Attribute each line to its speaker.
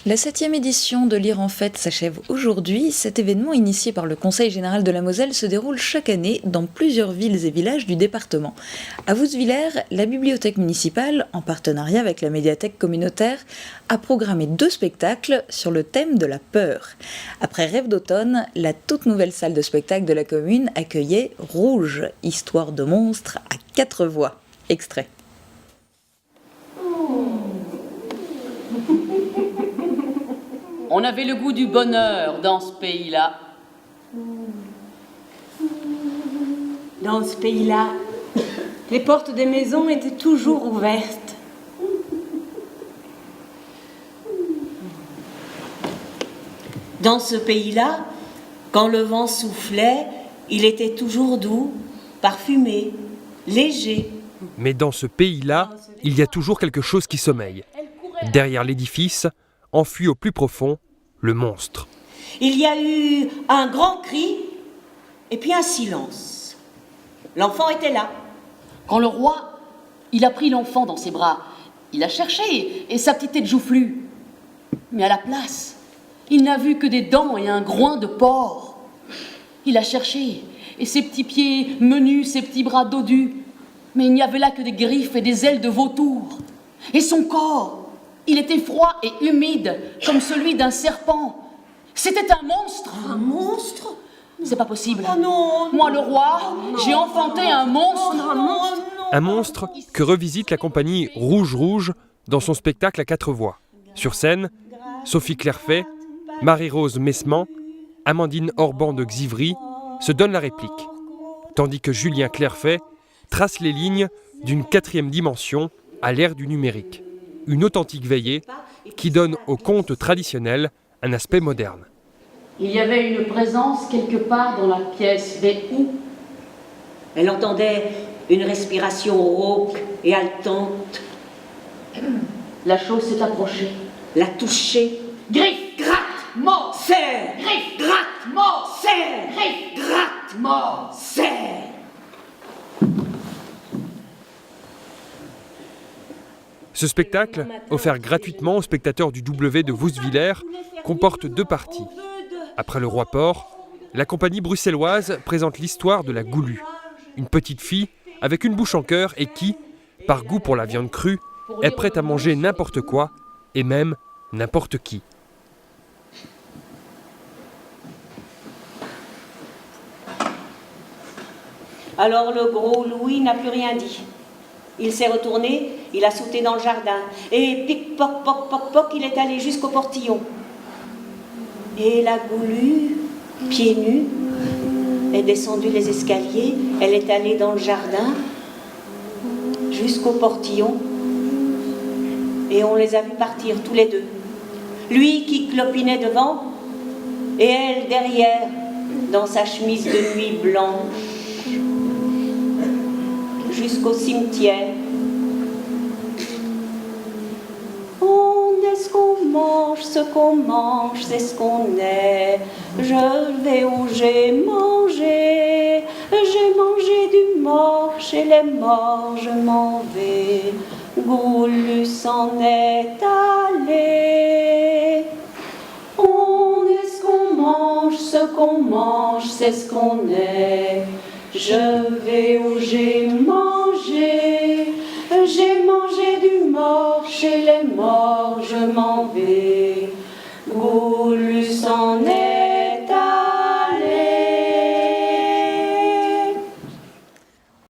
Speaker 1: La 7e édition de Lire en Fête s'achève aujourd'hui. Cet événement, initié par le Conseil général de la Moselle, se déroule chaque année dans plusieurs villes et villages du département. À Wouswiller, la bibliothèque municipale, en partenariat avec la médiathèque communautaire, a programmé 2 spectacles sur le thème de la peur. Après Rêve d'automne, la toute nouvelle salle de spectacle de la commune accueillait Rouge, histoire de monstres à 4 voix. Extrait.
Speaker 2: On avait le goût du bonheur dans ce pays-là.
Speaker 3: Dans ce pays-là, les portes des maisons étaient toujours ouvertes. Dans ce pays-là, quand le vent soufflait, il était toujours doux, parfumé, léger.
Speaker 4: Mais dans ce pays-là, il y a toujours quelque chose qui sommeille. Derrière l'édifice, enfui au plus profond, le monstre.
Speaker 3: Il y a eu un grand cri et puis un silence. L'enfant était là.
Speaker 2: Quand le roi, il a pris l'enfant dans ses bras, il a cherché et sa petite tête joufflue. Mais à la place, il n'a vu que des dents et un groin de porc. Il a cherché et ses petits pieds menus, ses petits bras dodus. Mais il n'y avait là que des griffes et des ailes de vautour. Et son corps, il était froid et humide, comme celui d'un serpent. C'était un monstre.
Speaker 3: Un monstre?
Speaker 2: C'est pas possible.
Speaker 3: Oh non,
Speaker 2: moi, le roi, j'ai enfanté un monstre.
Speaker 4: Un monstre que revisite la compagnie Rouge Rouge dans son spectacle à 4 voix. Sur scène, Sophie Clerfay, Marie-Rose Messement, Amandine Orban de Xivry se donnent la réplique, tandis que Julien Clerfay trace les lignes d'une 4e dimension à l'ère du numérique. Une authentique veillée qui donne au conte traditionnel un aspect moderne.
Speaker 2: Il y avait une présence quelque part dans la pièce, mais où?
Speaker 3: Elle entendait une respiration rauque et haletante.
Speaker 2: La chose s'est approchée.
Speaker 3: La toucher.
Speaker 2: Griffe, gratte, mort,
Speaker 3: Serre.
Speaker 2: griffe, gratte, mort,
Speaker 3: Serre.
Speaker 2: griffe, gratte, mort.
Speaker 3: Serre.
Speaker 4: Ce spectacle, offert gratuitement aux spectateurs du W de Wouswiller, comporte 2 parties. Après le roi porc, la compagnie bruxelloise présente l'histoire de la Goulue, une petite fille avec une bouche en cœur et qui, par goût pour la viande crue, est prête à manger n'importe quoi et même n'importe qui.
Speaker 3: Alors le gros Louis n'a plus rien dit. Il s'est retourné, il a sauté dans le jardin. Et pic, poc, poc, poc, poc, il est allé jusqu'au portillon. Et la Goulue, pieds nus, est descendue les escaliers. Elle est allée dans le jardin, jusqu'au portillon. Et on les a vus partir tous les deux. Lui qui clopinait devant, et elle derrière, dans sa chemise de nuit blanche. Jusqu'au cimetière. On est ce qu'on mange, ce qu'on mange, c'est ce qu'on est. Je vais où j'ai mangé du mort, chez les morts je m'en vais. Goulue s'en est allé. On est ce qu'on mange, c'est ce qu'on est. Je vais où j'ai mangé du mort, chez les morts je m'en vais.